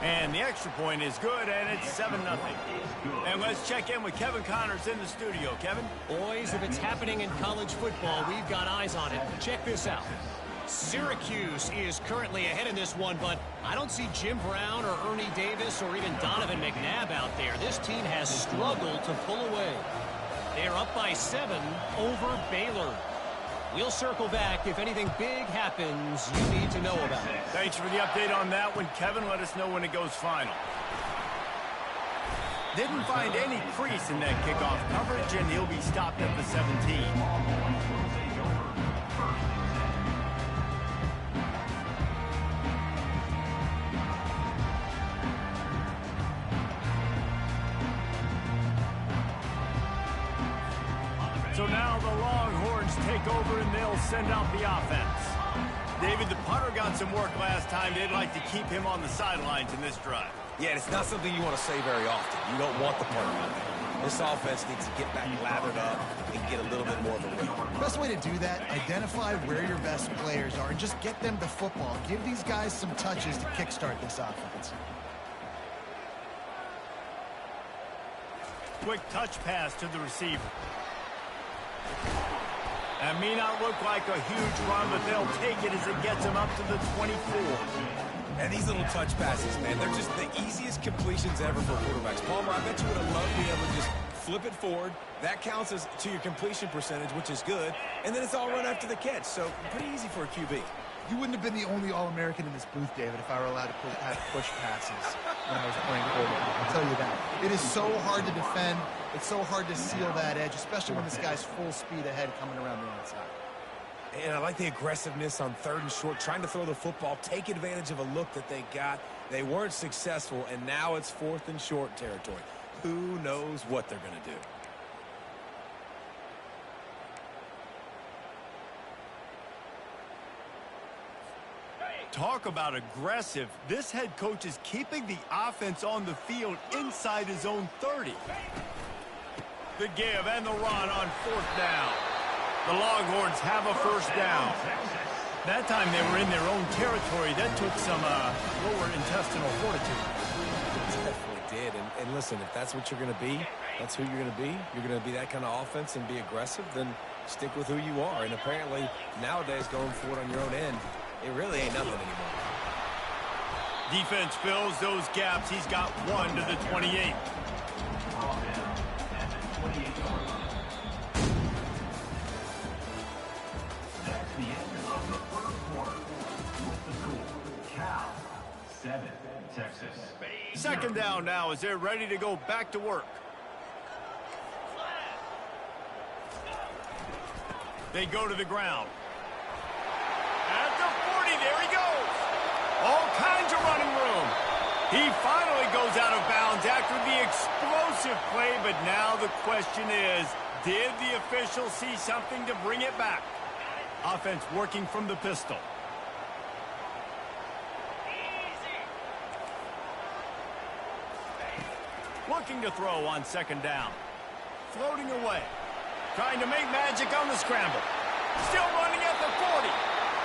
And the extra point is good, and it's 7-0. And let's check in with Kevin Connors in the studio. Kevin? Boys, if it's happening in college football, we've got eyes on it. Check this out. Syracuse is currently ahead in this one, but I don't see Jim Brown or Ernie Davis or even Donovan McNabb out there. This team has struggled to pull away. They're up by 7 over Baylor. We'll circle back if anything big happens you need to know about it. Thanks for the update on that one, Kevin. Let us know when it goes final. Didn't find any crease in that kickoff coverage, and he'll be stopped at the 17. So now the Longhorns take over and they'll send out the offense. David, the punter got some work last time. They'd like to keep him on the sidelines in this drive. Yeah, it's not something you want to say very often. You don't want the punter out there. This offense needs to get back lathered up and get a little bit more of a rhythm. The best way to do that, identify where your best players are and just get them the football. Give these guys some touches to kickstart this offense. Quick touch pass to the receiver. That may not look like a huge run, but they'll take it as it gets them up to the 24. And these little touch passes, man, they're just the easiest completions ever for quarterbacks. Palmer, I bet you would have loved to be able to just flip it forward. That counts as to your completion percentage, which is good. And then it's all run after the catch, so pretty easy for a QB. You wouldn't have been the only All-American in this booth, David, if I were allowed to push passes when I was playing quarterback. I'll tell you that. It is so hard to defend. It's so hard to seal that edge, especially when this guy's full speed ahead coming around the outside. And I like the aggressiveness on 3rd and short, trying to throw the football, take advantage of a look that they got. They weren't successful, and now it's 4th and short territory. Who knows what they're going to do? Talk about aggressive. This head coach is keeping the offense on the field inside his own 30. The give and the run on 4th down. The Longhorns have a 1st down. That time they were in their own territory. That took some lower intestinal fortitude. It definitely did. And listen, if that's what you're going to be, that's who you're going to be. You're going to be that kind of offense and be aggressive, then stick with who you are. And apparently, nowadays, going for it on your own end, it really ain't nothing anymore. Defense fills those gaps. He's got 1 to the 28. That's the end of the first quarter. With the score, Cal 7, Texas. 2nd down now as they're ready to go back to work. They go to the ground. At the 40, there he goes. All kinds of running room. He finally goes out of bounds after the explosive play, but now the question is, did the official see something to bring it back? Offense working from the pistol. Looking to throw on 2nd down. Floating away. Trying to make magic on the scramble. Still running at the 40.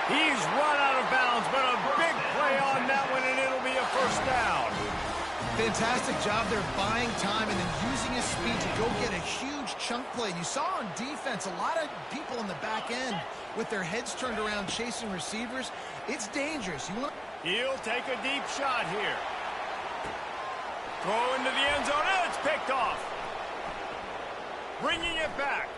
He's run out of bounds, but a big play on that one, and it'll be a 1st down. Fantastic job there buying time and then using his speed to go get a huge chunk play. You saw on defense a lot of people in the back end with their heads turned around chasing receivers. It's dangerous. He'll take a deep shot here. Throw into the end zone, and it's picked off. Bringing it back.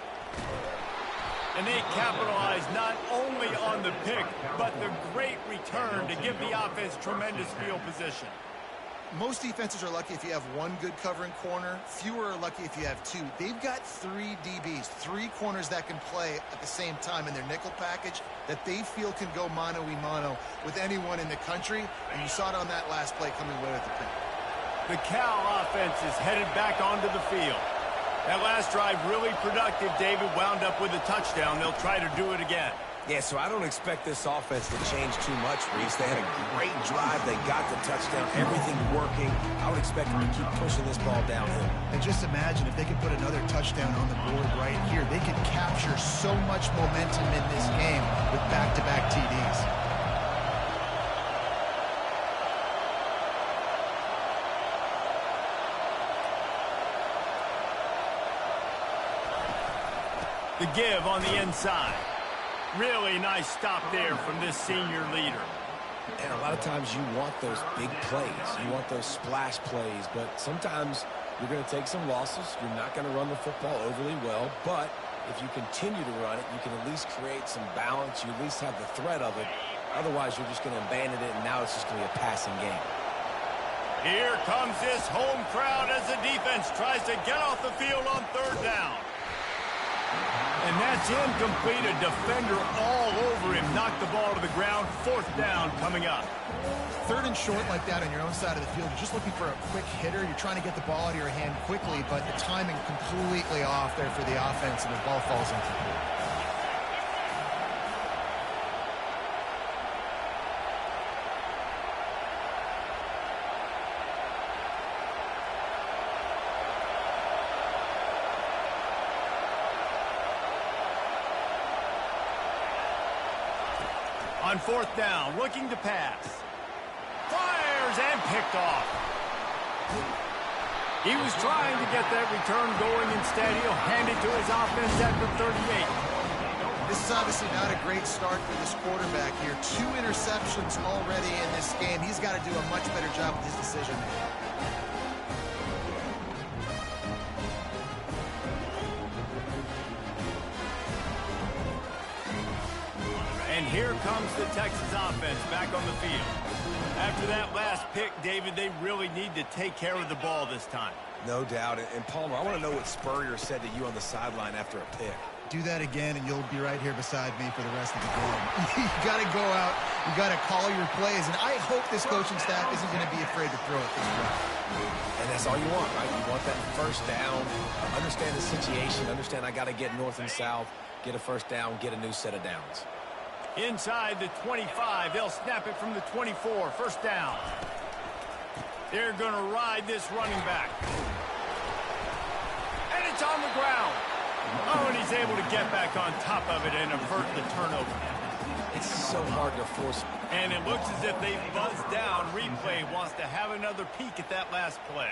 And they capitalize not only on the pick, but the great return to give the offense tremendous field position. Most defenses are lucky if you have 1 good covering corner. Fewer are lucky if you have 2. They've got 3 DBs, 3 corners that can play at the same time in their nickel package that they feel can go mano-a-mano with anyone in the country. And you saw it on that last play coming away with the pick. The Cal offense is headed back onto the field. That last drive really productive. David wound up with a touchdown. They'll try to do it again. Yeah, so I don't expect this offense to change too much, Reese. They had a great drive. They got the touchdown. Everything working. I would expect them to keep pushing this ball downhill. And just imagine if they could put another touchdown on the board right here. They could capture so much momentum in this game with back-to-back TDs. The give on the inside. Really nice stop there from this senior leader. And a lot of times you want those big plays. You want those splash plays. But sometimes you're going to take some losses. You're not going to run the football overly well. But if you continue to run it, you can at least create some balance. You at least have the threat of it. Otherwise, you're just going to abandon it, and now it's just going to be a passing game. Here comes this home crowd as the defense tries to get off the field on third down. And that's incomplete. A defender all over him. Knocked the ball to the ground. Fourth down coming up. Third and short like that on your own side of the field. You're just looking for a quick hitter. You're trying to get the ball out of your hand quickly, but the timing completely off there for the offense, and the ball falls incomplete. On fourth down, looking to pass. Fires and picked off. He was trying to get that return going. Instead, he'll hand it to his offense at the 38. This is obviously not a great start for this quarterback here. 2 interceptions already in this game. He's got to do a much better job with his decision making. And here comes the Texas offense back on the field. After that last pick, David, they really need to take care of the ball this time. No doubt. And Palmer, I want to know what Spurrier said to you on the sideline after a pick. Do that again, and you'll be right here beside me for the rest of the game. You got to go out. You got to call your plays. And I hope this coaching staff isn't going to be afraid to throw it this way. And that's all you want, right? You want that first down. Understand the situation. Understand I got to get north and south, get a first down, get a new set of downs. Inside the 25, they'll snap it from the 24. First down. They're going to ride this running back. And it's on the ground. Oh, and he's able to get back on top of it and avert the turnover. It's so hard to force. And it looks as if they buzzed down. Replay wants to have another peek at that last play.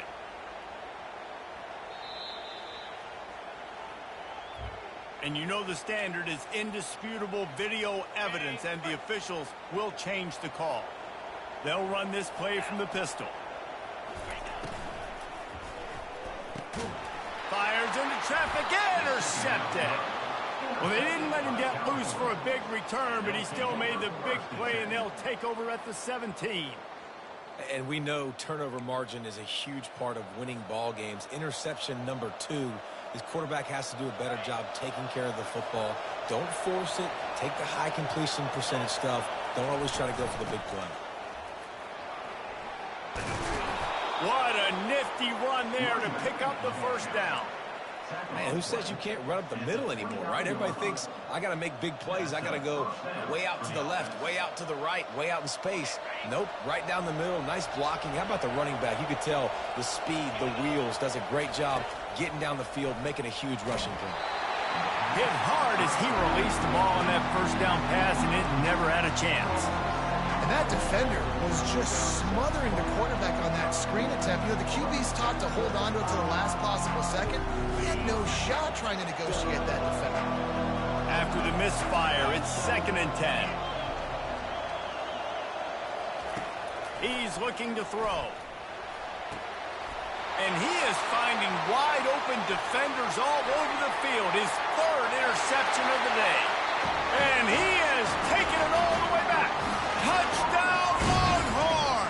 And you know the standard is indisputable video evidence, and the officials will change the call. They'll run this play from the pistol. Fires into traffic, intercepted. Well, they didn't let him get loose for a big return, but he still made the big play, and they'll take over at the 17. And we know turnover margin is a huge part of winning ball games. Interception number 2. His quarterback has to do a better job taking care of the football. Don't force it. Take the high completion percentage stuff. Don't always try to go for the big play. What a nifty run there to pick up the first down. Man, who says you can't run up the middle anymore, right? Everybody thinks I got to make big plays. I got to go way out to the left, way out to the right, way out in space. Nope, right down the middle. Nice blocking. How about the running back? You could tell the speed, the wheels, does a great job getting down the field, making a huge rushing play. Hit hard as he released the ball on that first down pass, and it never had a chance. And that defender was just smothering the quarterback on that screen attempt. You know, the QB's taught to hold on to it to the last possible second. He had no shot trying to negotiate that defender. After the misfire, it's 2nd and 10. He's looking to throw. And he is finding wide-open defenders all over the field. His 3rd interception of the day. And he has taken it all the way back. Touchdown, Longhorn!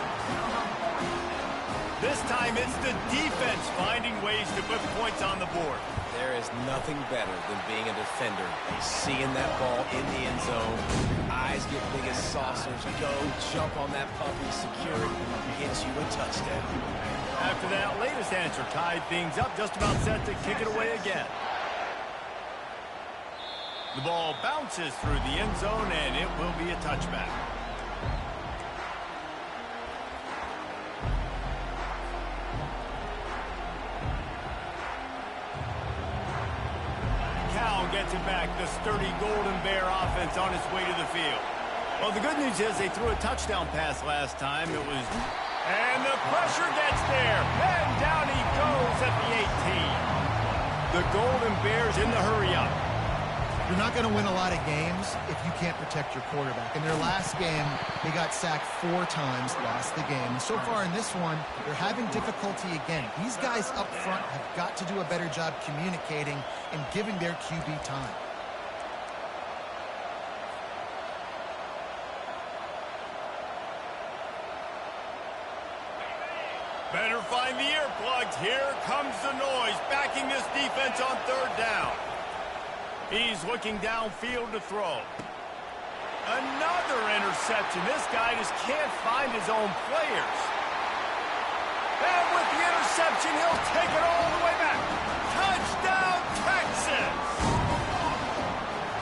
This time it's the defense finding ways to put points on the board. There is nothing better than being a defender. Seeing that ball in the end zone. Eyes get big as saucers. Go, jump on that puppy, secure it, gets you a touchdown. After that latest answer tied things up, just about set to kick it away again. The ball bounces through the end zone, and it will be a touchback. Cal gets it back. The sturdy Golden Bear offense on its way to the field. Well, the good news is they threw a touchdown pass last time. It was... And the pressure gets there. And down he goes at the 18. The Golden Bears in the hurry-up. You're not going to win a lot of games if you can't protect your quarterback. In their last game, they got sacked 4 times, lost the game. And so far in this one, they're having difficulty again. These guys up front have got to do a better job communicating and giving their QB time. Better find the earplugs. Here comes the noise, backing this defense on 3rd down. He's looking downfield to throw. Another interception. This guy just can't find his own players. And with the interception, he'll take it all the way back. Touchdown, Texas!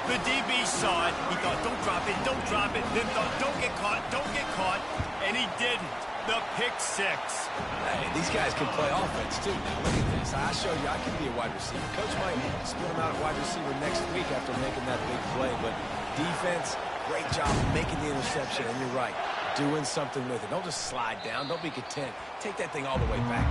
The DB saw it. He thought, don't drop it, don't drop it. Then thought, don't get caught, don't get caught. And he didn't. The pick 6. Hey, these guys can play offense, too. Now, look at this. I showed you I can be a wide receiver. Coach might split him out at wide receiver next week after making that big play. But defense, great job making the interception. And you're right, doing something with it. Don't just slide down. Don't be content. Take that thing all the way back.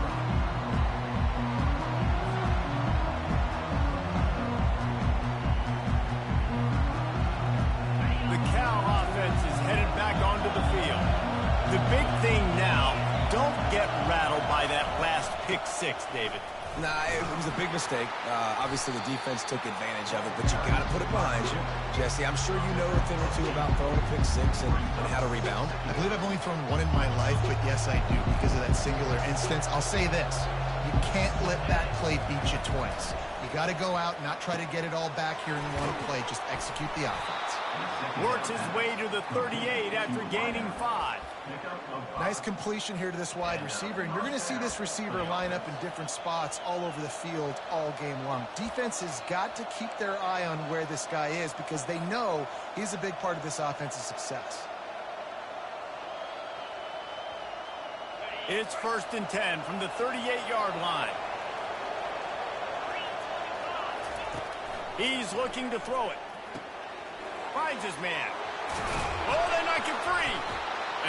The Cal offense is headed back onto the field. The big thing now, don't get rattled by that last pick 6, David. Nah, it was a big mistake. Obviously, the defense took advantage of it, but you got to put it behind you. Jesse, I'm sure you know a thing or two about throwing a pick 6 and how to rebound. I believe I've only thrown one in my life, but yes, I do because of that singular instance. I'll say this. You can't let that play beat you twice. You got to go out and not try to get it all back here in one play. Just execute the offense. Works his way to the 38 after gaining 5. Nice completion here to this wide receiver, and you're going to see this receiver line up in different spots all over the field all game long. Defense has got to keep their eye on where this guy is because they know he's a big part of this offense's success. It's 1st and 10 from the 38-yard line. He's looking to throw it. Finds his man. Oh, they knock him free.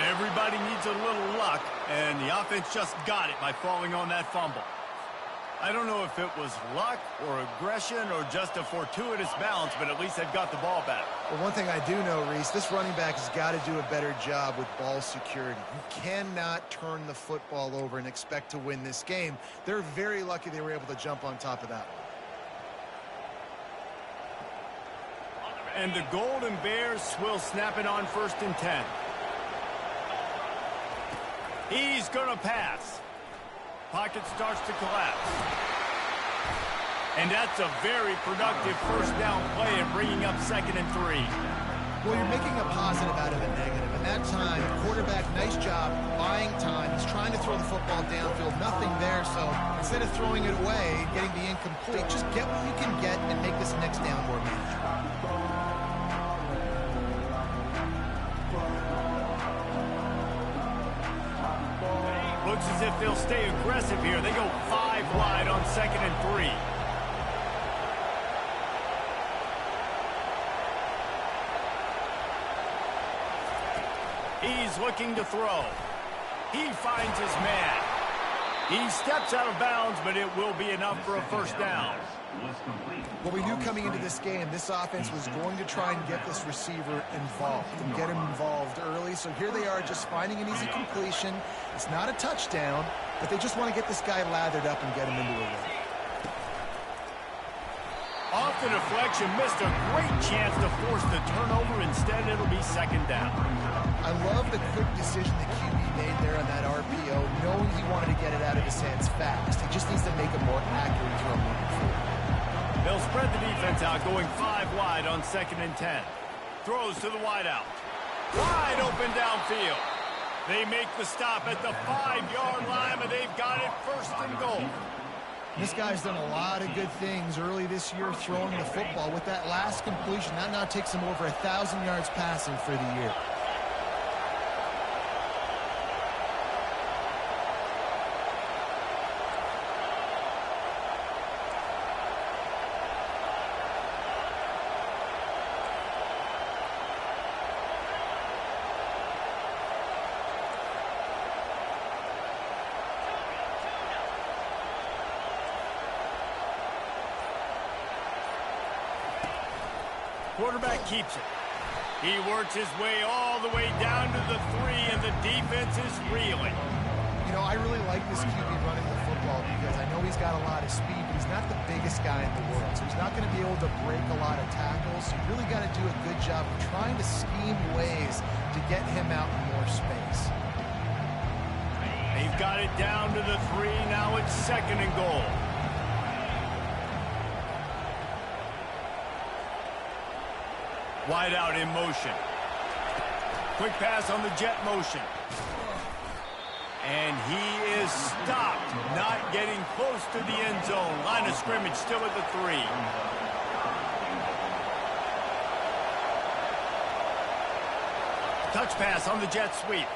Everybody needs a little luck, and the offense just got it by falling on that fumble. I don't know if it was luck or aggression or just a fortuitous bounce, but at least they've got the ball back. Well, one thing I do know, Reese, this running back has got to do a better job with ball security. You cannot turn the football over and expect to win this game. They're very lucky they were able to jump on top of that one. And the Golden Bears will snap it on 1st and 10. He's going to pass. Pocket starts to collapse. And that's a very productive 1st down play and bringing up 2nd and 3. Well, you're making a positive out of a negative. And that time, quarterback, nice job buying time. He's trying to throw the football downfield. Nothing there, so instead of throwing it away, getting the incomplete, just get what you can get and make this next down more manageable. Looks as if they'll stay aggressive here. They go 5 wide on 2nd and 3. He's looking to throw. He finds his man. He steps out of bounds, but it will be enough for a 1st down. Well, we knew coming into this game, this offense was going to try and get this receiver involved and get him involved early. So here they are just finding an easy completion. It's not a touchdown, but they just want to get this guy lathered up and get him into a rhythm. Off the deflection, missed a great chance to force the turnover. Instead, it'll be 2nd down. I love the quick decision the QB made there on that RPO, knowing he wanted to get it out of his hands fast. He just needs to make a more accurate throw moving forward. They'll spread the defense out, going 5 wide on 2nd and 10. Throws to the wideout. Wide open downfield. They make the stop at the 5-yard line, but they've got it 1st and goal. This guy's done a lot of good things early this year throwing the football. With that last completion, that now takes him over 1,000 yards passing for the year. Quarterback keeps it. He works his way all the way down to the 3, and the defense is reeling. You know, I really like this QB running the football because I know he's got a lot of speed, but he's not the biggest guy in the world. So he's not going to be able to break a lot of tackles. So you really got to do a good job of trying to scheme ways to get him out in more space. They've got it down to the 3. Now it's 2nd and goal. Wide out in motion. Quick pass on the jet motion. And he is stopped, not getting close to the end zone. Line of scrimmage still at the 3. Touch pass on the jet sweep.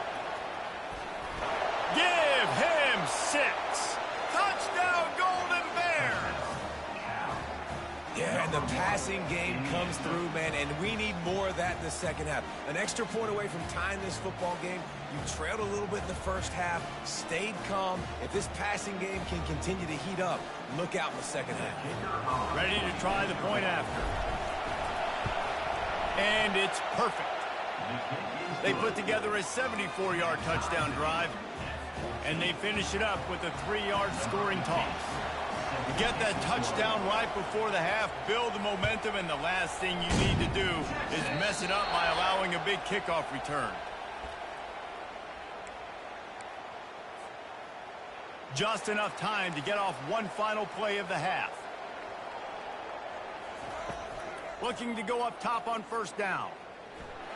Give him 6. Touchdown, Golden Bears! Yeah, and the passing game comes through, man, and we need more of that in the second half. An extra point away from tying this football game. You trailed a little bit in the first half, stayed calm. If this passing game can continue to heat up, look out in the second half. Ready to try the point after. And it's perfect. They put together a 74-yard touchdown drive, and they finish it up with a 3-yard scoring toss. You get that touchdown right before the half, build the momentum, and the last thing you need to do is mess it up by allowing a big kickoff return. Just enough time to get off one final play of the half. Looking to go up top on 1st down.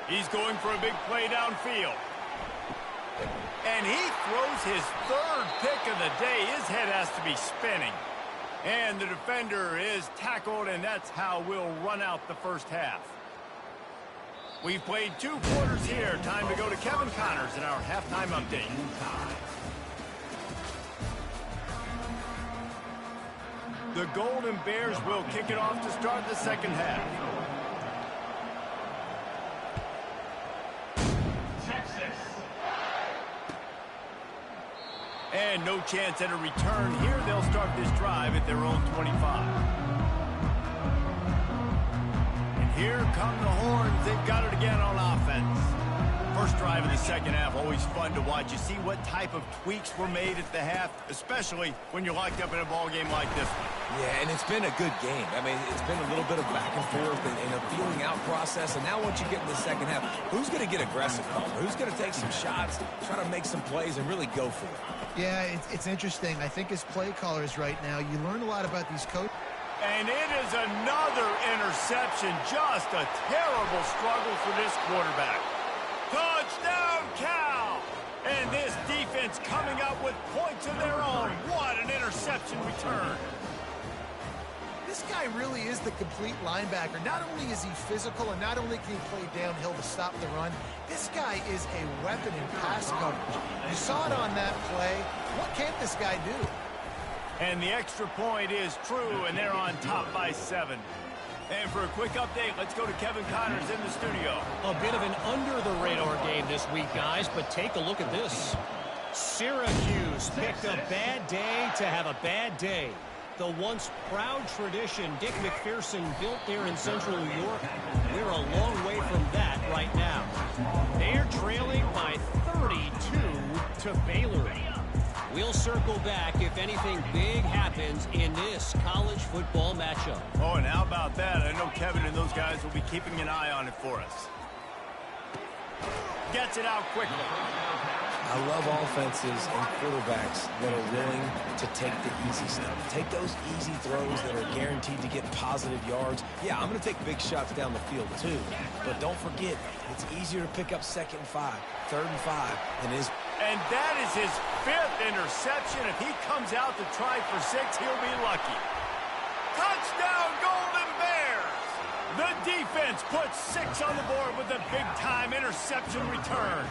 He's going for a big play downfield. And he throws his 3rd pick of the day. His head has to be spinning. And the defender is tackled, and that's how we'll run out the first half. We've played 2 quarters here. Time to go to Kevin Connors in our halftime update. The Golden Bears will kick it off to start the second half. And no chance at a return here. They'll start this drive at their own 25. And here come the horns. They've got it again on offense. First drive of the second half, always fun to watch. You see what type of tweaks were made at the half, especially when you're locked up in a ball game like this one. Yeah, and it's been a good game. I mean, it's been a little bit of back and forth and a feeling out process. And now once you get in the second half, who's going to get aggressive? Who's going to take some shots, try to make some plays, and really go for it? Yeah, it's interesting. I think as play callers right now, you learn a lot about these coaches. And it is another interception. Just a terrible struggle for this quarterback. Touchdown, Cal! And this defense coming up with points of their own. What an interception return. This guy really is the complete linebacker. Not only is he physical and not only can he play downhill to stop the run, this guy is a weapon in pass coverage. You saw it on that play. What can't this guy do? And the extra point is true, and they're on top by 7. And for a quick update, let's go to Kevin Connors in the studio. A bit of an under-the-radar game this week, guys, but take a look at this. Syracuse picked a bad day to have a bad day. The once proud tradition Dick McPherson built there in central New York, we're a long way from that right now. They're trailing by 32 to Baylor. We'll circle back if anything big happens in this college football matchup. Oh, and how about that? I know Kevin and those guys will be keeping an eye on it for us. Gets it out quickly. I love offenses and quarterbacks that are willing to take the easy stuff. Take those easy throws that are guaranteed to get positive yards. Yeah, I'm going to take big shots down the field too. But don't forget, it's easier to pick up 2nd and 5, 3rd and 5 than it is. And that is his 5th interception. If he comes out to try for 6, he'll be lucky. Touchdown, Golden Bears! The defense puts 6 on the board with a big-time interception return.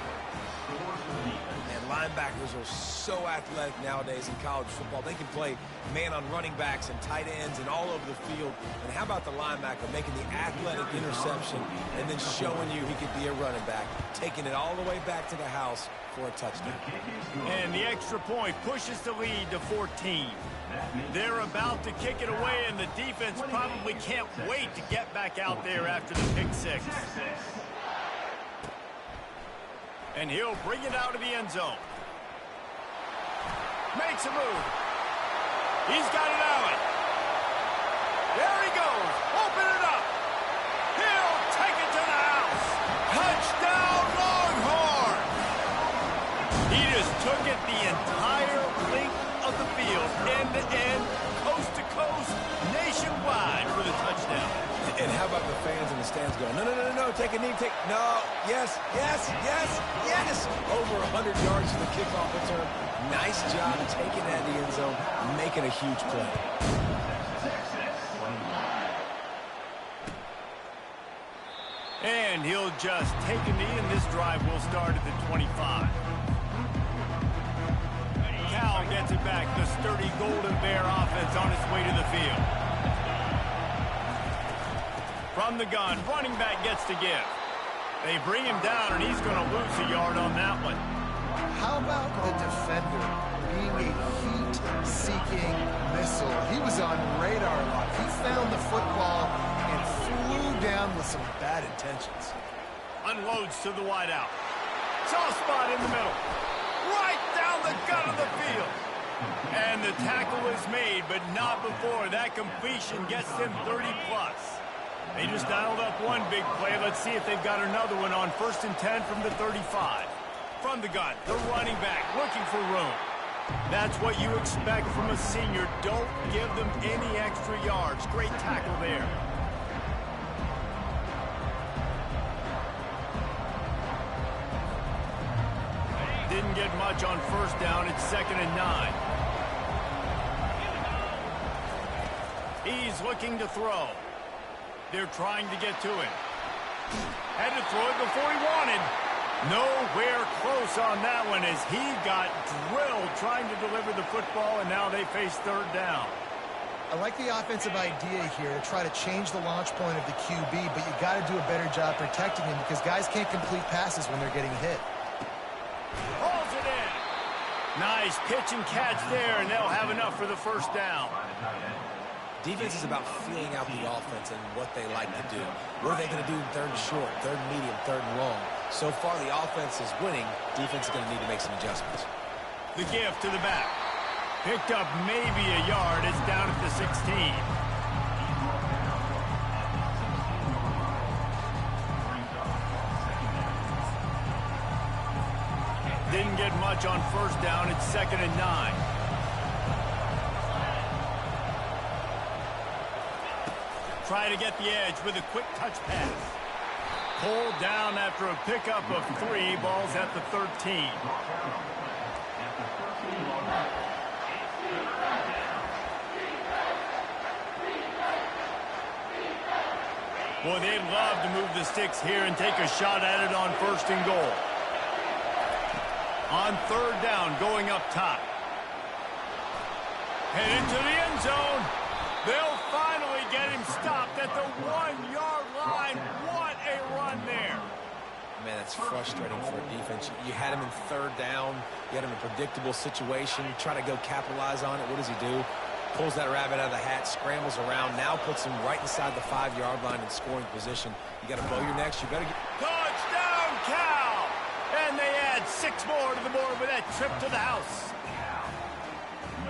And linebackers are so athletic nowadays in college football. They can play man on running backs and tight ends and all over the field. And how about the linebacker making the athletic interception and then showing you he could be a running back, taking it all the way back to the house for a touchdown. And the extra point pushes the lead to 14. They're about to kick it away, and the defense probably can't wait to get back out there after the pick six. And he'll bring it out of the end zone. Makes a move. He's got it out. There he goes. Open it up. He'll take it to the house. Touchdown, Longhorn. He just took it the entire length of the field, end to end, coast to coast, nationwide for the touchdown. And how about the fans in the stands going, no, no, no, no, take a knee, no, yes, yes, yes, yes. Over 100 yards to the kickoff return. Nice job taking that in the end zone, making a huge play. And he'll just take a knee, and this drive will start at the 25. Cal gets it back. The sturdy Golden Bear offense on its way to the field. From the gun, running back gets to give. They bring him down, and he's going to lose a yard on that one. How about the defender being a heat-seeking missile? He was on radar lock. He found the football and flew down with some bad intentions. Unloads to the wideout. Soft spot in the middle. Right down the gut of the field. And the tackle is made, but not before that completion gets them 30-plus. They just dialed up one big play. Let's see if they've got another one on 1st and 10 from the 35. From the gun, the running back looking for room. That's what you expect from a senior. Don't give them any extra yards. Great tackle there. Didn't get much on 1st down. It's 2nd and 9. He's looking to throw. They're trying to get to him. Had to throw it before he wanted. Nowhere close on that one as he got drilled trying to deliver the football, and now they face 3rd down. I like the offensive idea here to try to change the launch point of the QB, but you got to do a better job protecting him because guys can't complete passes when they're getting hit. Pulls it in. Nice pitch and catch there, and they'll have enough for the 1st down. Defense is about feeling out the offense and what they like to do. What are they going to do in 3rd and short, 3rd and medium, 3rd and long? So far, the offense is winning. Defense is going to need to make some adjustments. The gift to the back. Picked up maybe a yard. It's down at the 16. Didn't get much on 1st down. It's 2nd and 9. Try to get the edge with a quick touch pass. Pulled down after a pickup of 3. Ball's at the 13. Boy, they'd love to move the sticks here and take a shot at it on 1st and goal. On 3rd down, going up top. Head into the end zone. They'll finally get him stopped at the 1-yard line. What a run there. Man, that's frustrating for a defense. You had him in 3rd down. You had him in a predictable situation. Try to go capitalize on it. What does he do? Pulls that rabbit out of the hat, scrambles around, now puts him right inside the 5-yard line in scoring position. You got to blow your necks. You better get... Touchdown, Cal! And they add 6 more to the board with that trip to the house.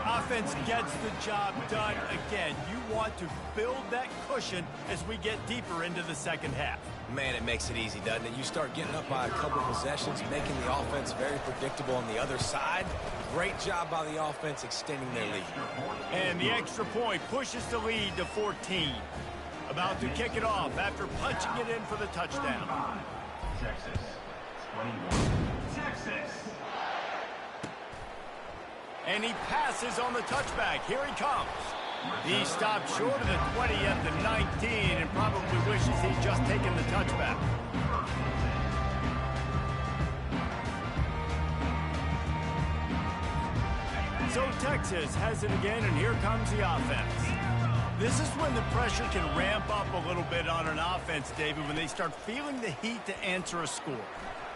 Offense gets the job done again. You want to build that cushion as we get deeper into the 2nd half. Man, it makes it easy, doesn't it? You start getting up by a couple possessions, making the offense very predictable on the other side. Great job by the offense extending their lead. And the extra point pushes the lead to 14. About to kick it off after punching it in for the touchdown. Texas. 21. Texas. And he passes on the touchback. Here he comes. He stopped short of the 20 at the 19 and probably wishes he'd just taken the touchback. So Texas has it again, and here comes the offense. This is when the pressure can ramp up a little bit on an offense, David, when they start feeling the heat to answer a score.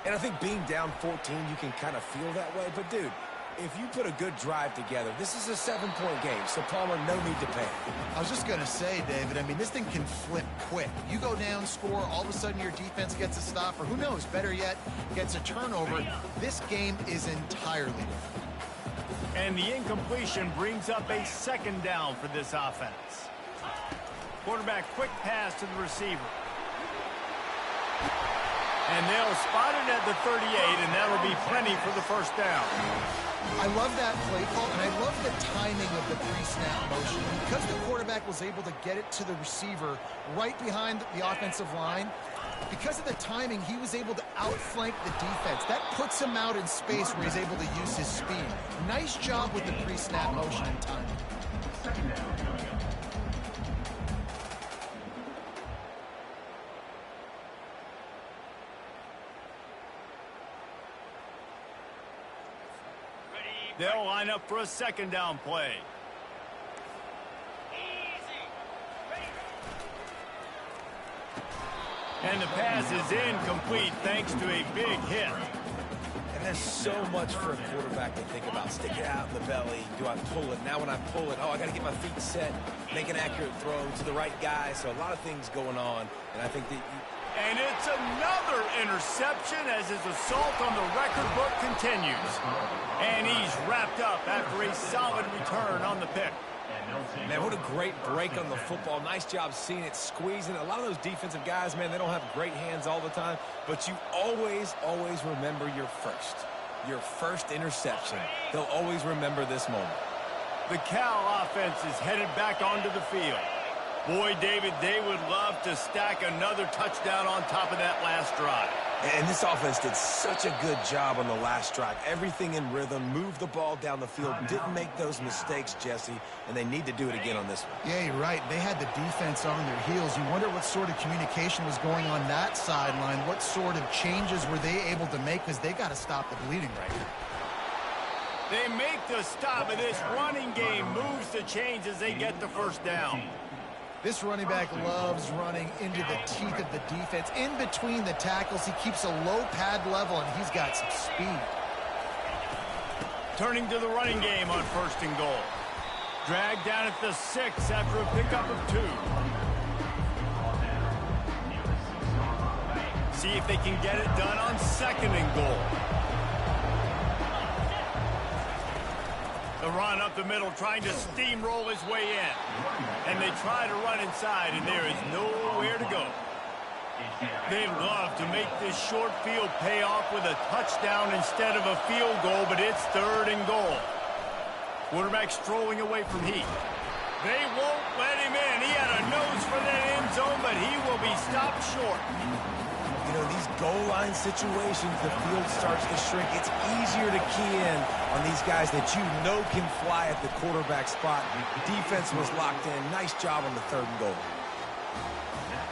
And I think being down 14, you can kind of feel that way. But, dude, if you put a good drive together, this is a 7-point game, so Palmer, no need to panic. I was just going to say, David, I mean, this thing can flip quick. You go down, score, all of a sudden your defense gets a stop, or who knows, better yet, gets a turnover. This game is entirely different. And the incompletion brings up a second down for this offense. Quarterback quick pass to the receiver. And they'll spot it at the 38, and that'll be plenty for the first down. I love that play call, and I love the timing of the pre-snap motion. Because the quarterback was able to get it to the receiver right behind the offensive line, because of the timing, he was able to outflank the defense. That puts him out in space where he's able to use his speed. Nice job with the pre-snap motion and timing. They'll line up for a second down play. And the pass is incomplete thanks to a big hit. And there's so much for a quarterback to think about. Stick it out in the belly. Do I pull it? Now when I pull it, oh, I got to get my feet set, make an accurate throw to the right guy. So a lot of things going on. And I think that and it's another interception as his assault on the record book continues. And he's wrapped up after a solid return on the pick. Man, what a great break on the football. Nice job seeing it, squeezing. A lot of those defensive guys, man, they don't have great hands all the time. But you always, always remember your first interception. They'll always remember this moment. The Cal offense is headed back onto the field. Boy, David, they would love to stack another touchdown on top of that last drive. And this offense did such a good job on the last drive. Everything in rhythm, moved the ball down the field, didn't make those mistakes, Jesse, and they need to do it again on this one. Yeah, you're right. They had the defense on their heels. You wonder what sort of communication was going on that sideline. What sort of changes were they able to make, because they got to stop the bleeding right now. They make the stop, and this running game moves the chains as they get the first down. This running back loves running into the teeth of the defense. In between the tackles, he keeps a low pad level, and he's got some speed. Turning to the running game on 1st and goal. Dragged down at the 6 after a pickup of 2. See if they can get it done on 2nd and goal. The run up the middle, trying to steamroll his way in. And they try to run inside, and there is nowhere to go. They'd love to make this short field pay off with a touchdown instead of a field goal, but it's 3rd and goal. Quarterback strolling away from heat. They won't let him in. He had a nose for that end zone, but he will be stopped short. You know, these goal line situations, the field starts to shrink. It's easier to key in on these guys that you know can fly at the quarterback spot. Defense was locked in. Nice job on the 3rd and goal.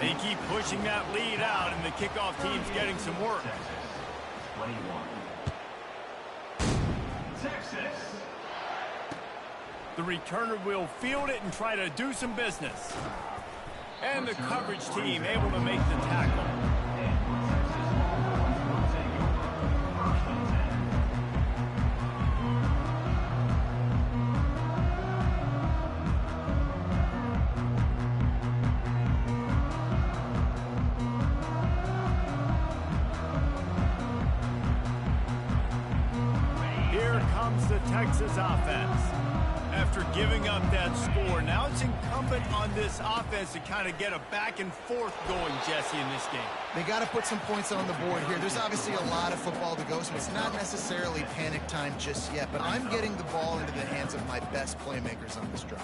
They keep pushing that lead out, and the kickoff team's getting some work. 21. Texas. The returner will field it and try to do some business. And the coverage team able to make the tackle. Here comes the Texas offense. After giving up that score, now it's incumbent on this offense to kind of get a back and forth going, Jesse, in this game. They got to put some points on the board here. There's obviously a lot of football to go, so it's not necessarily panic time just yet, but I'm getting the ball into the hands of my best playmakers on this drive.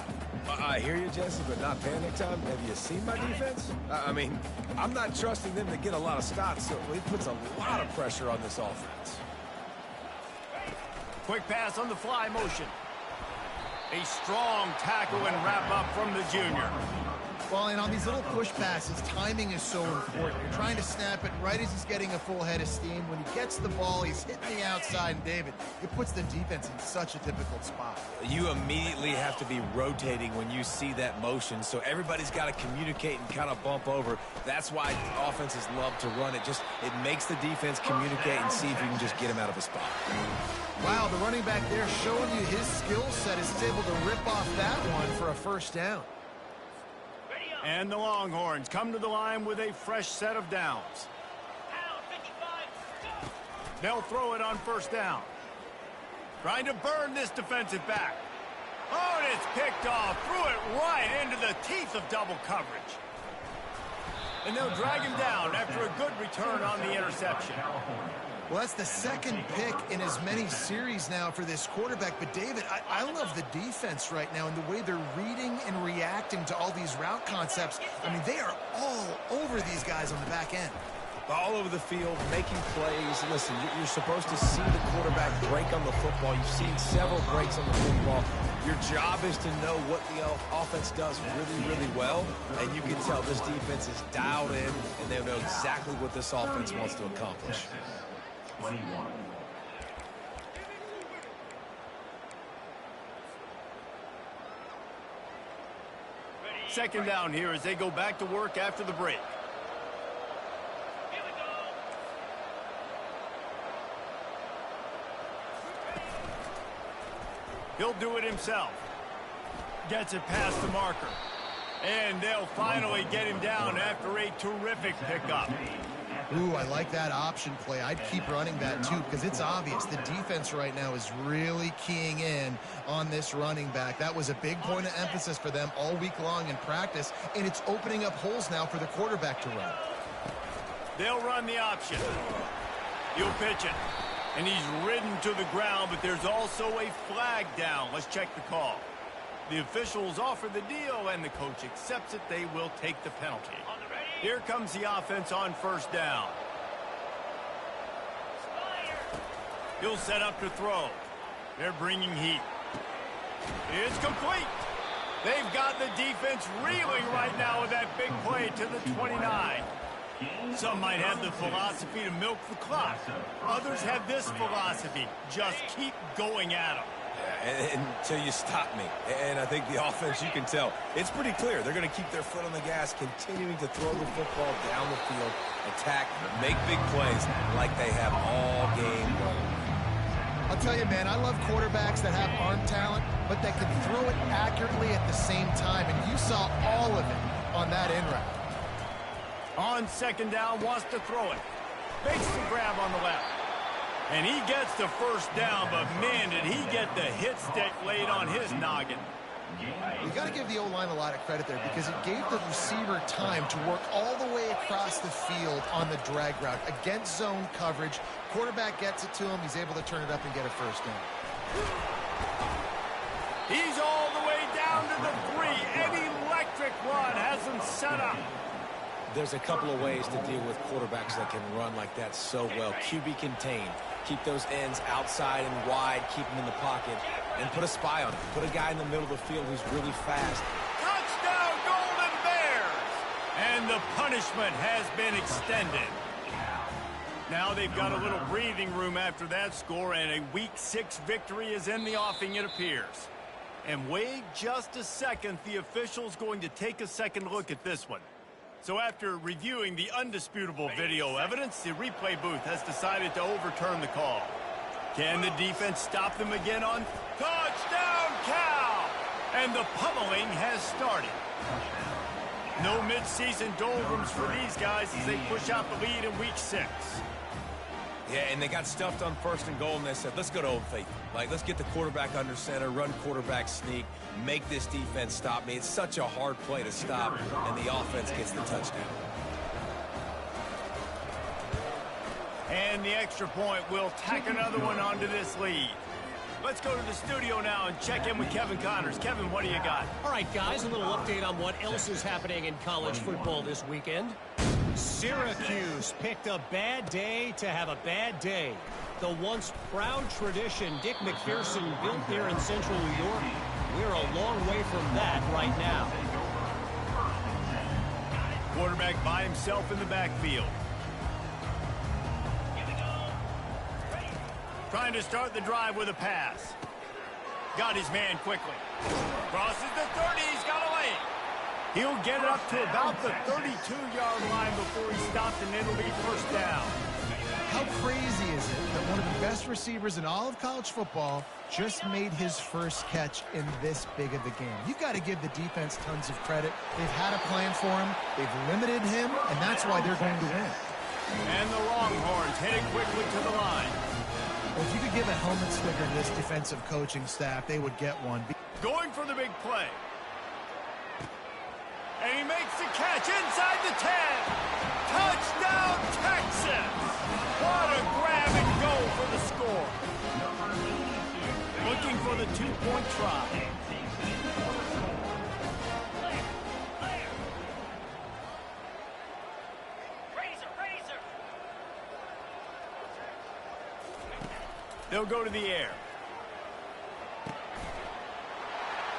I hear you, Jesse, but not panic time. Have you seen my defense? I mean, I'm not trusting them to get a lot of stops, so it puts a lot of pressure on this offense. Quick pass on the fly motion. A strong tackle and wrap up from the junior. Well, and on these little push passes, timing is so important. You're trying to snap it right as he's getting a full head of steam. When he gets the ball, he's hitting the outside, and David, it puts the defense in such a difficult spot. You immediately have to be rotating when you see that motion, so everybody's got to communicate and kind of bump over. That's why offenses love to run it. It makes the defense communicate and see if you can just get him out of a spot. Wow, the running back there showing you his skill set is able to rip off that one for a first down. And the Longhorns come to the line with a fresh set of downs. They'll throw it on first down. Trying to burn this defensive back. Oh, and it's picked off. Threw it right into the teeth of double coverage. And they'll drag him down after a good return on the interception. Well, that's the second pick in as many series now for this quarterback. But, David, I love the defense right now and the way they're reading and reacting to all these route concepts. I mean, they are all over these guys on the back end. All over the field, making plays. Listen, you're supposed to see the quarterback break on the football. You've seen several breaks on the football. Your job is to know what the offense does really, really well. And you can tell this defense is dialed in, and they know exactly what this offense wants to accomplish. 21. Second down here as they go back to work after the break. He'll do it himself. Gets it past the marker. And they'll finally get him down after a terrific pickup. Ooh, I like that option play. I'd keep running that, too, because it's obvious the defense right now is really keying in on this running back. That was a big point of emphasis for them all week long in practice, and it's opening up holes now for the quarterback to run. They'll run the option. He'll pitch it. And he's ridden to the ground, but there's also a flag down. Let's check the call. The officials offer the deal, and the coach accepts it. They will take the penalty. Here comes the offense on first down. He'll set up to throw. They're bringing heat. It's complete. They've got the defense reeling right now with that big play to the 29. Some might have the philosophy to milk the clock. Others have this philosophy. Just keep going at them. Yeah, until you stop me. And I think the offense, you can tell, it's pretty clear. They're going to keep their foot on the gas, continuing to throw the football down the field, attack, make big plays like they have all game long. I'll tell you, man, I love quarterbacks that have arm talent, but that can throw it accurately at the same time. And you saw all of it on that in route. On second down, wants to throw it. Makes the grab on the left. And he gets the first down, but man, did he get the hit stick laid on his noggin. You got to give the O-line a lot of credit there because it gave the receiver time to work all the way across the field on the drag route against zone coverage. Quarterback gets it to him. He's able to turn it up and get a first down. He's all the way down to the 3. An electric run has him set up. There's a couple of ways to deal with quarterbacks that can run like that so well. QB contain. Keep those ends outside and wide. Keep them in the pocket. And put a spy on it. Put a guy in the middle of the field who's really fast. Touchdown, Golden Bears! And the punishment has been extended. Now they've got a little breathing room after that score, and a Week 6 victory is in the offing, it appears. And wait just a second. The official's going to take a second look at this one. So after reviewing the undisputable video evidence, the replay booth has decided to overturn the call. Can the defense stop them again on touchdown, Cal? And the pummeling has started. No midseason doldrums for these guys as they push out the lead in Week 6. Yeah, and they got stuffed on first and goal, and they said, let's go to Old Faithful. Like, let's get the quarterback under center, run quarterback sneak, make this defense stop me. It's such a hard play to stop, and the offense gets the touchdown. And the extra point will tack another one onto this lead. Let's go to the studio now and check in with Kevin Connors. Kevin, what do you got? All right, guys, a little update on what else is happening in college football this weekend. Syracuse picked a bad day to have a bad day. The once proud tradition Dick McPherson built there in central New York, we're a long way from that right now. Quarterback by himself in the backfield. Trying to start the drive with a pass. Got his man quickly. Crosses the 30. He's got away. He'll get it up to about the 32-yard line before he stopped, and it'll be first down. How crazy is it that one of the best receivers in all of college football just made his first catch in this big of a game? You've got to give the defense tons of credit. They've had a plan for him. They've limited him, and that's why they're going to win. And the Longhorns heading quickly to the line. Well, if you could give a helmet sticker to this defensive coaching staff, they would get one. Going for the big play. And he makes the catch inside the 10. Touchdown, Texas! What a grab and go for the score. Looking for the two-point try. They'll go to the air.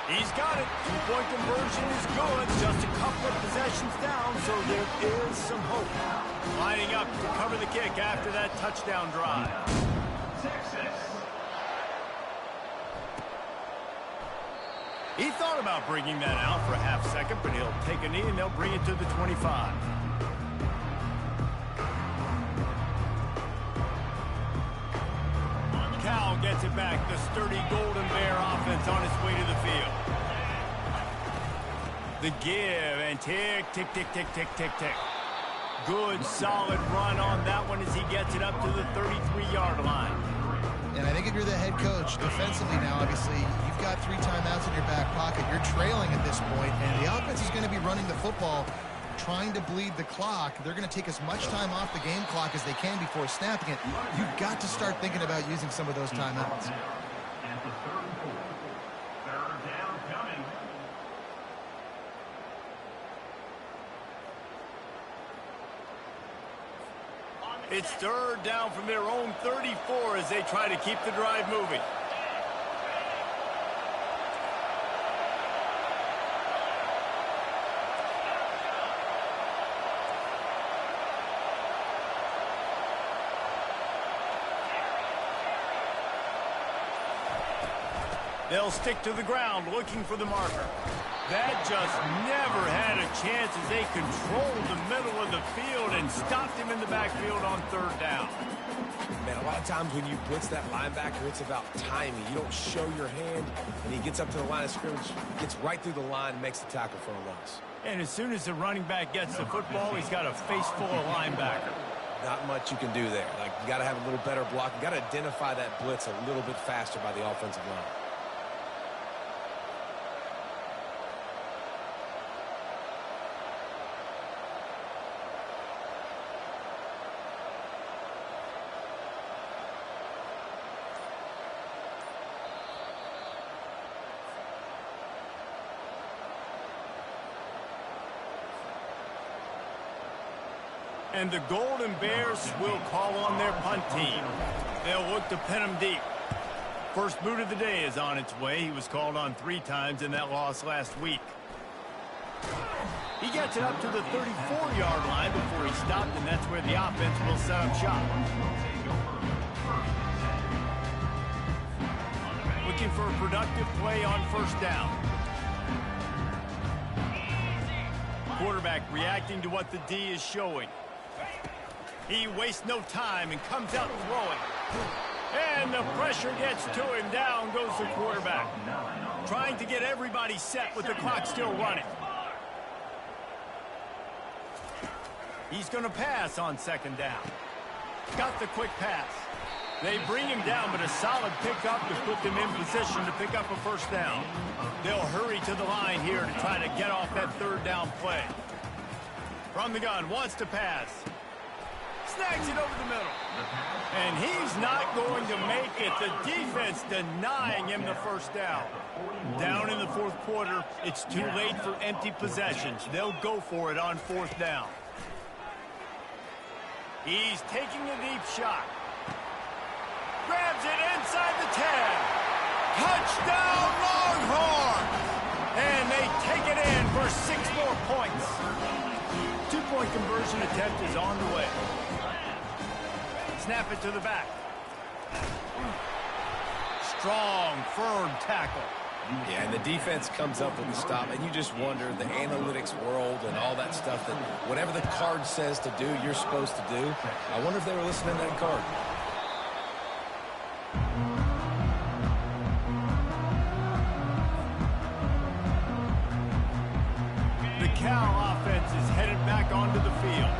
He's got it. Two-point conversion is good. Just a couple of possessions down, so there is some hope. Lining up to cover the kick after that touchdown drive. He thought about bringing that out for a half second, but he'll take a knee and they'll bring it to the 25. Cal gets it back. The sturdy Golden Bear offense on its way to the field. The give and tick, tick, tick, tick, tick, tick, tick. Good, solid run on that one as he gets it up to the 33-yard line. And I think if you're the head coach, defensively now, obviously, you've got 3 timeouts in your back pocket. You're trailing at this point, and the offense is going to be running the football, trying to bleed the clock. They're going to take as much time off the game clock as they can before snapping it. You've got to start thinking about using some of those timeouts. It's third down from their own 34 as they try to keep the drive moving. They'll stick to the ground looking for the marker. That just never had a chance as they controlled the middle of the field and stopped him in the backfield on third down. Man, a lot of times when you blitz that linebacker, it's about timing. You don't show your hand, and he gets up to the line of scrimmage, gets right through the line, and makes the tackle for a loss. And as soon as the running back gets the football, he's got a face full of linebacker. Not much you can do there. Like, you got to have a little better block. You got to identify that blitz a little bit faster by the offensive line. And the Golden Bears will call on their punt team. They'll look to pin him deep. First boot of the day is on its way. He was called on 3 times in that loss last week. He gets it up to the 34-yard line before he stopped, and that's where the offense will set up shop. Looking for a productive play on first down. Quarterback reacting to what the D is showing. He wastes no time and comes out throwing. And the pressure gets to him. Down goes the quarterback. Trying to get everybody set with the clock still running. He's going to pass on second down. Got the quick pass. They bring him down, but a solid pickup to put them in position to pick up a first down. They'll hurry to the line here to try to get off that third down play. From the gun, wants to pass. Snags it over the middle. And he's not going to make it. The defense denying him the first down. Down in the fourth quarter, it's too late for empty possessions. They'll go for it on fourth down. He's taking a deep shot. Grabs it inside the 10. Touchdown, Longhorns! And they take it in for 6 more points. Two-point conversion attempt is on the way. Snap it to the back. Strong, firm tackle. Yeah, and the defense comes up with the stop, and you just wonder, the analytics world and all that stuff, that whatever the card says to do, you're supposed to do. I wonder if they were listening to that card. The Cal offense is headed back onto the field.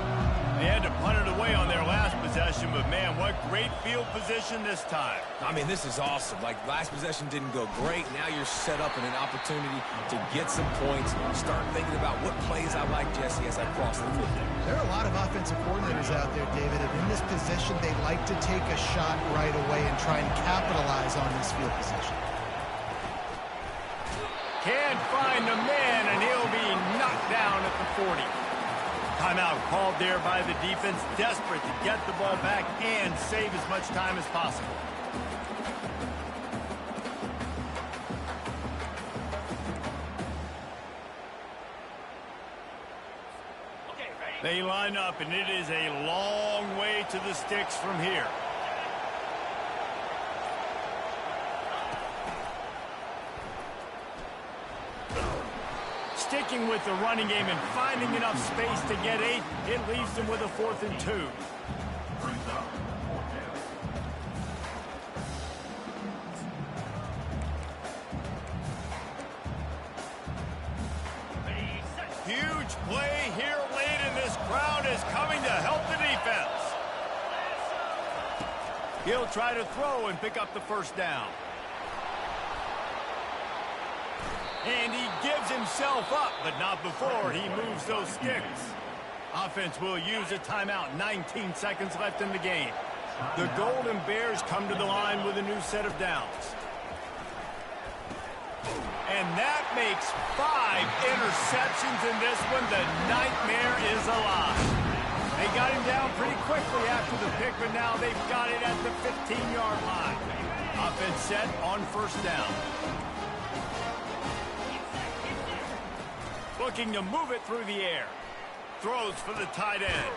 They had to punt it away on their last possession, but man, what great field position this time. I mean, this is awesome. Like, last possession didn't go great. Now you're set up in an opportunity to get some points. Start thinking about what plays I like, Jesse, as I cross the field. There are a lot of offensive coordinators out there, David, and in this position, they like to take a shot right away and try and capitalize on this field position. Can't find the man, and he'll be knocked down at the 40. Timeout called there by the defense, desperate to get the ball back and save as much time as possible. They line up, and it is a long way to the sticks from here. Sticking with the running game and finding enough space to get 8, it leaves them with a 4th and 2. Huge play here late, and this crowd is coming to help the defense. He'll try to throw and pick up the first down. And he gives himself up, but not before he moves those sticks. Offense will use a timeout. 19 seconds left in the game. The Golden Bears come to the line with a new set of downs. And that makes 5 interceptions in this one. The nightmare is alive. They got him down pretty quickly after the pick, but now they've got it at the 15-yard line. Offense set on first down. Looking to move it through the air. Throws for the tight end.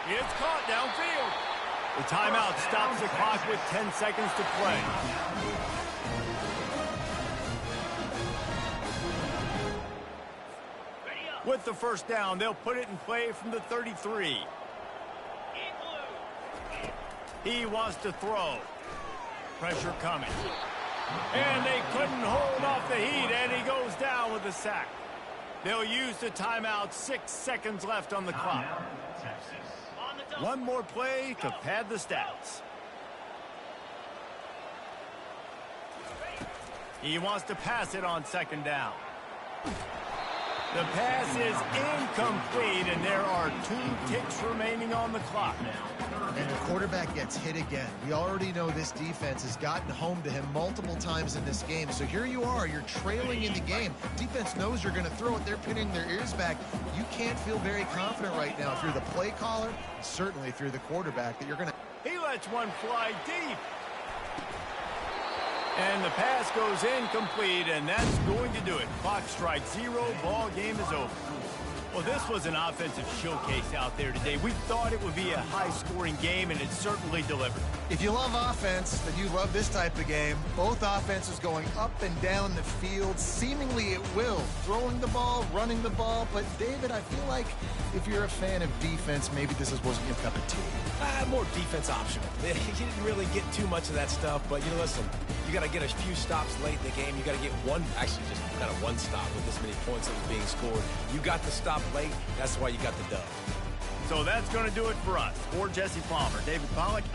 It's caught downfield. The timeout stops the clock with 10 seconds to play. With the first down, they'll put it in play from the 33. He wants to throw. Pressure coming. And they couldn't hold off the heat, and he goes down with a sack. They'll use the timeout. 6 seconds left on the clock. One more play to pad the stats. He wants to pass it on second down. The pass is incomplete, and there are 2 ticks remaining on the clock. And the quarterback gets hit again. We already know this defense has gotten home to him multiple times in this game. So here you are, you're trailing in the game. Defense knows you're going to throw it. They're pinning their ears back. You can't feel very confident right now if you're the play caller, certainly if you're the quarterback, that you're going to... He lets one fly deep. And the pass goes incomplete, and that's going to do it. Clock strikes 0. Ball game is over. Well, this was an offensive showcase out there today. We thought it would be a high-scoring game, and it certainly delivered. If you love offense, then you love this type of game. Both offenses going up and down the field, seemingly at will. Throwing the ball, running the ball. But, David, I feel like if you're a fan of defense, maybe this wasn't your cup of tea. More defense optional. You didn't really get too much of that stuff, but, listen, you got to get a few stops late in the game. You got to get just kind of one stop with this many points that was being scored. You got the stop late. That's why you got the dub. So that's going to do it for us. For Jesse Palmer, David Pollack,